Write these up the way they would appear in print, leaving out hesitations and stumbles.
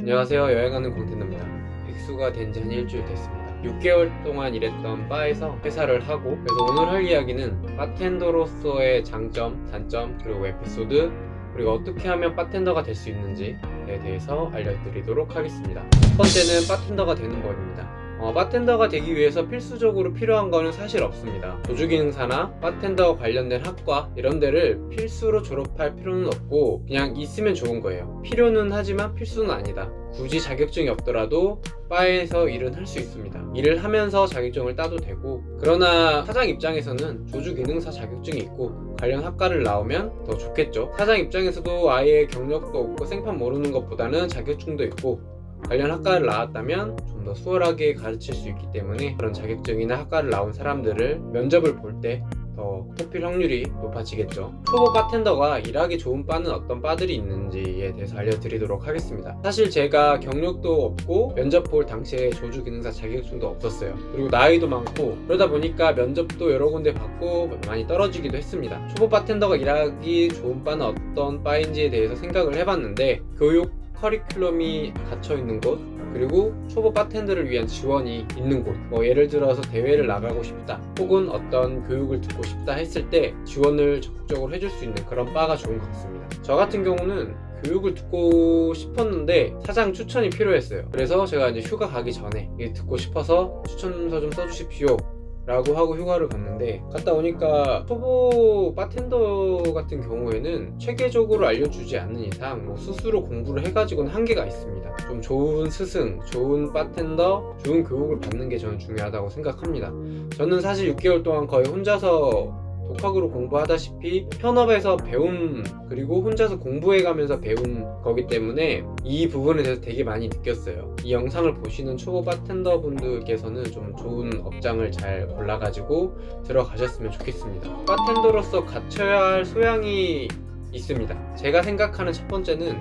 안녕하세요. 여행하는 광태입니다. 백수가 된 지 한 일주일 됐습니다. 6개월 동안 일했던 바에서 퇴사를 하고, 그래서 오늘 할 이야기는 바텐더로서의 장점, 단점, 그리고 에피소드, 그리고 어떻게 하면 바텐더가 될 수 있는지에 대해서 알려드리도록 하겠습니다. 첫 번째는 바텐더가 되는 법입니다. 바텐더가 되기 위해서 필수적으로 필요한 거는 사실 없습니다. 조주기능사나 바텐더 관련된 학과 이런 데를 필수로 졸업할 필요는 없고 그냥 있으면 좋은 거예요. 필요는 하지만 필수는 아니다. 굳이 자격증이 없더라도 바에서 일은 할 수 있습니다. 일을 하면서 자격증을 따도 되고, 그러나 사장 입장에서는 조주기능사 자격증이 있고 관련 학과를 나오면 더 좋겠죠. 사장 입장에서도 아예 경력도 없고 생판 모르는 것보다는 자격증도 있고 관련 학과를 나왔다면 좀 더 수월하게 가르칠 수 있기 때문에 그런 자격증이나 학과를 나온 사람들을 면접을 볼 때 더 뽑힐 확률이 높아지겠죠. 초보 바텐더가 일하기 좋은 바는 어떤 바들이 있는지에 대해서 알려드리도록 하겠습니다. 사실 제가 경력도 없고 면접 볼 당시에 조주기능사 자격증도 없었어요. 그리고 나이도 많고 그러다 보니까 면접도 여러 군데 받고 많이 떨어지기도 했습니다. 초보 바텐더가 일하기 좋은 바는 어떤 바인지에 대해서 생각을 해봤는데, 교육 커리큘럼이 갇혀있는 곳, 그리고 초보 바텐더를 위한 지원이 있는 곳, 예를 들어서 대회를 나가고 싶다 혹은 어떤 교육을 듣고 싶다 했을 때 지원을 적극적으로 해줄 수 있는 그런 바가 좋은 것 같습니다. 저 같은 경우는 교육을 듣고 싶었는데 사장 추천이 필요했어요. 그래서 제가 이제 휴가 가기 전에 듣고 싶어서 추천서 좀 써주십시오 라고 하고 휴가를 갔는데, 갔다 오니까 초보 바텐더 같은 경우에는 체계적으로 알려주지 않는 이상 스스로 공부를 해가지고는 한계가 있습니다. 좀 좋은 스승, 좋은 바텐더, 좋은 교육을 받는 게 저는 중요하다고 생각합니다. 저는 사실 6개월 동안 거의 혼자서 독학으로 공부하다시피 현업에서 배운, 그리고 혼자서 공부해가면서 배운 거기 때문에 이 부분에 대해서 되게 많이 느꼈어요. 이 영상을 보시는 초보 바텐더 분들께서는 좀 좋은 업장을 잘 골라가지고 들어가셨으면 좋겠습니다. 바텐더로서 갖춰야 할 소양이 있습니다. 제가 생각하는 첫 번째는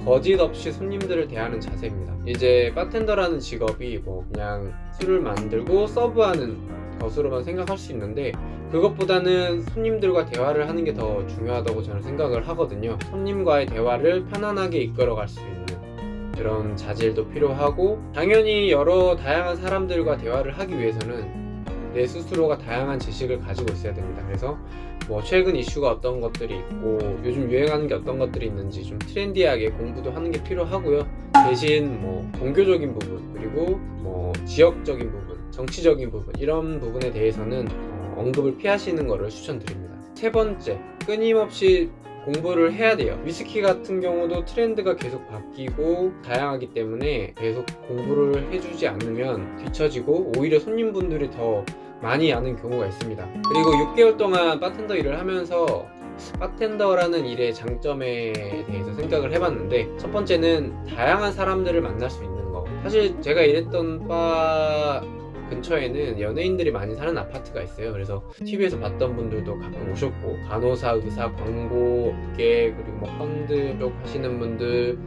거짓 없이 손님들을 대하는 자세입니다. 이제 바텐더라는 직업이 그냥 술을 만들고 서브하는 것으로만 생각할 수 있는데, 그것보다는 손님들과 대화를 하는 게 더 중요하다고 저는 생각을 하거든요. 손님과의 대화를 편안하게 이끌어갈 수 있는 그런 자질도 필요하고, 당연히 여러 다양한 사람들과 대화를 하기 위해서는 내 스스로가 다양한 지식을 가지고 있어야 됩니다. 그래서 최근 이슈가 어떤 것들이 있고 요즘 유행하는 게 어떤 것들이 있는지 좀 트렌디하게 공부도 하는 게 필요하고요. 대신 종교적인 부분, 그리고 지역적인 부분, 정치적인 부분, 이런 부분에 대해서는 언급을 피하시는 것을 추천드립니다. 세 번째, 끊임없이 공부를 해야 돼요. 위스키 같은 경우도 트렌드가 계속 바뀌고 다양하기 때문에 계속 공부를 해주지 않으면 뒤처지고 오히려 손님분들이 더 많이 아는 경우가 있습니다. 그리고 6개월 동안 바텐더 일을 하면서 바텐더라는 일의 장점에 대해서 생각을 해봤는데, 첫 번째는 다양한 사람들을 만날 수 있는 거. 사실 제가 일했던 바 근처에는 연예인들이 많이 사는 아파트가 있어요. 그래서 TV에서 봤던 분들도 가끔 오셨고, 간호사, 의사, 광고업계, 그리고 펀드 쪽 하시는 분들,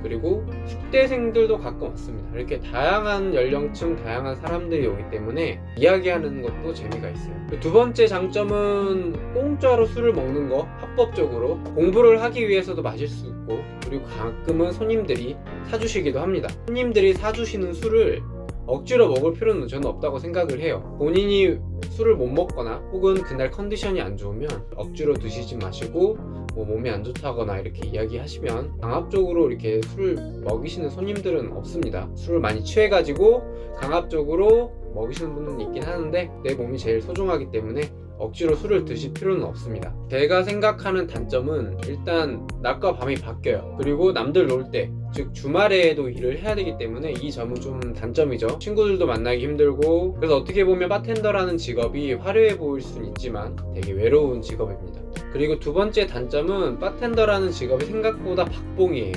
그리고 숙대생들도 가끔 왔습니다. 이렇게 다양한 연령층, 다양한 사람들이 오기 때문에 이야기하는 것도 재미가 있어요. 두 번째 장점은 공짜로 술을 먹는 거, 합법적으로 공부를 하기 위해서도 마실 수 있고, 그리고 가끔은 손님들이 사주시기도 합니다. 손님들이 사주시는 술을 억지로 먹을 필요는 저는 없다고 생각을 해요. 본인이 술을 못 먹거나 혹은 그날 컨디션이 안 좋으면 억지로 드시지 마시고, 몸이 안 좋다거나 이렇게 이야기하시면 강압적으로 이렇게 술을 먹이시는 손님들은 없습니다. 술을 많이 취해가지고 강압적으로 먹이시는 분은 있긴 하는데, 내 몸이 제일 소중하기 때문에 억지로 술을 드실 필요는 없습니다. 제가 생각하는 단점은 일단 낮과 밤이 바뀌어요. 그리고 남들 놀 때, 즉 주말에도 일을 해야 되기 때문에 이 점은 좀 단점이죠. 친구들도 만나기 힘들고, 그래서 어떻게 보면 바텐더라는 직업이 화려해 보일 수는 있지만 되게 외로운 직업입니다. 그리고 두 번째 단점은 바텐더라는 직업이 생각보다 박봉이에요.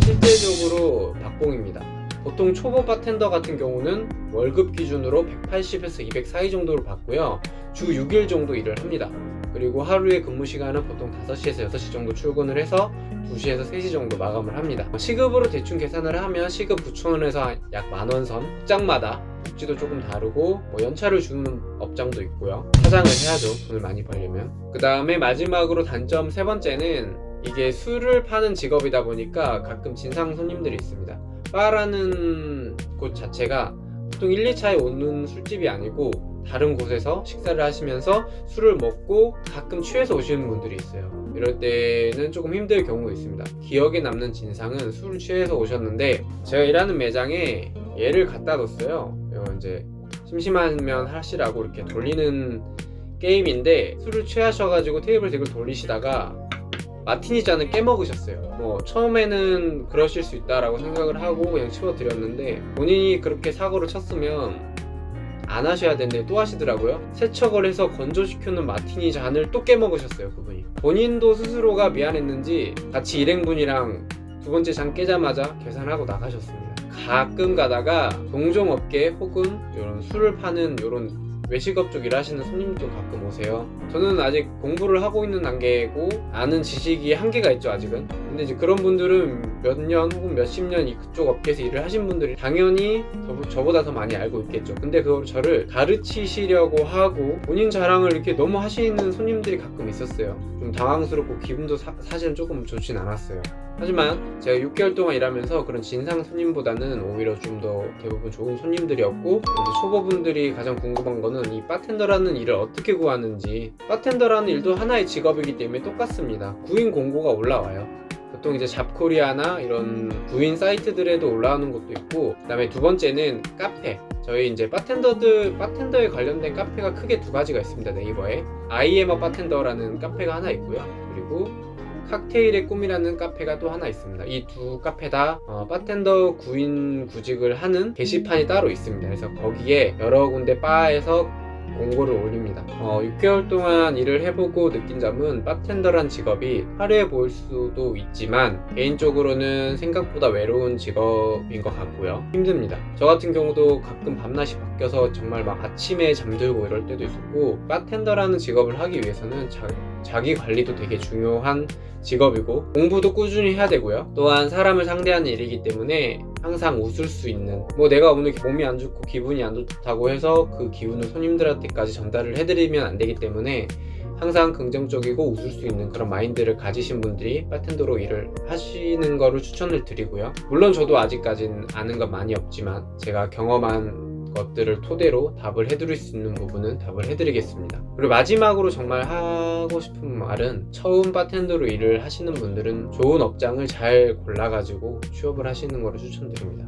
실제적으로 박봉입니다. 보통 초보 바텐더 같은 경우는 월급 기준으로 180에서 200 사이 정도를 받고요. 주 6일 정도 일을 합니다. 그리고 하루에 근무 시간은 보통 5시에서 6시 정도 출근을 해서 2시에서 3시 정도 마감을 합니다. 시급으로 대충 계산을 하면 시급 9,000원에서 약 10,000원 선, 업장마다 복지도 조금 다르고 연차를 주는 업장도 있고요. 사장을 해야죠, 돈을 많이 벌려면. 그 다음에 마지막으로 단점 세 번째는 이게 술을 파는 직업이다 보니까 가끔 진상 손님들이 있습니다. 바라는 곳 자체가 보통 1, 2차에 오는 술집이 아니고 다른 곳에서 식사를 하시면서 술을 먹고 가끔 취해서 오시는 분들이 있어요. 이럴 때는 조금 힘들 경우가 있습니다. 기억에 남는 진상은 술을 취해서 오셨는데, 제가 일하는 매장에 얘를 갖다 뒀어요. 이제 심심하면 하시라고 이렇게 돌리는 게임인데, 술을 취하셔가지고 테이블 덱을 돌리시다가 마티니 잔을 깨먹으셨어요. 처음에는 그러실 수 있다라고 생각을 하고 그냥 치워드렸는데, 본인이 그렇게 사고를 쳤으면 안 하셔야 되는데 또 하시더라고요. 세척을 해서 건조시켜놓은 마티니 잔을 또 깨먹으셨어요, 그분이. 본인도 스스로가 미안했는지 같이 일행분이랑 두 번째 잔 깨자마자 계산하고 나가셨습니다. 가끔 가다가 동종업계 혹은 이런 술을 파는 이런 외식업 쪽 일하시는 손님도 가끔 오세요. 저는 아직 공부를 하고 있는 단계고 아는 지식이 한계가 있죠, 아직은. 근데 이제 그런 분들은 몇 년 혹은 몇십 년 그쪽 업계에서 일을 하신 분들이 당연히 저보다 더 많이 알고 있겠죠. 근데 그걸 저를 가르치시려고 하고 본인 자랑을 이렇게 너무 하시는 손님들이 가끔 있었어요. 좀 당황스럽고 기분도 사실은 조금 좋진 않았어요. 하지만 제가 6개월 동안 일하면서 그런 진상 손님보다는 오히려 좀 더 대부분 좋은 손님들이었고, 이제 초보분들이 가장 궁금한 거는 이 바텐더라는 일을 어떻게 구하는지. 바텐더라는 일도 하나의 직업이기 때문에 똑같습니다. 구인 공고가 올라와요. 보통 이제 잡코리아나 이런 구인 사이트들에도 올라오는 것도 있고, 그 다음에 두 번째는 카페. 저희 이제 바텐더에 관련된 카페가 크게 두 가지가 있습니다. 네이버에 I am a bartender라는 카페가 하나 있고요. 그리고 칵테일의 꿈이라는 카페가 또 하나 있습니다. 이 두 카페 다 바텐더 구인 구직을 하는 게시판이 따로 있습니다. 그래서 거기에 여러 군데 바에서 공고를 올립니다. 6개월 동안 일을 해보고 느낀 점은 바텐더란 직업이 화려해 보일 수도 있지만 개인적으로는 생각보다 외로운 직업인 것 같고요. 힘듭니다. 저 같은 경우도 가끔 밤낮이 바뀌어서 정말 막 아침에 잠들고 이럴 때도 있었고, 바텐더라는 직업을 하기 위해서는 자기 관리도 되게 중요한 직업이고 공부도 꾸준히 해야 되고요. 또한 사람을 상대하는 일이기 때문에 항상 웃을 수 있는, 내가 오늘 몸이 안 좋고 기분이 안 좋다고 해서 그 기분을 손님들한테까지 전달을 해드리면 안 되기 때문에 항상 긍정적이고 웃을 수 있는 그런 마인드를 가지신 분들이 바텐더로 일을 하시는 거를 추천을 드리고요. 물론 저도 아직까지는 아는 건 많이 없지만 제가 경험한 것들을 토대로 답을 해드릴 수 있는 부분은 답을 해드리겠습니다. 그리고 마지막으로 정말 하고 싶은 말은, 처음 바텐더로 일을 하시는 분들은 좋은 업장을 잘 골라가지고 취업을 하시는 거를 추천드립니다.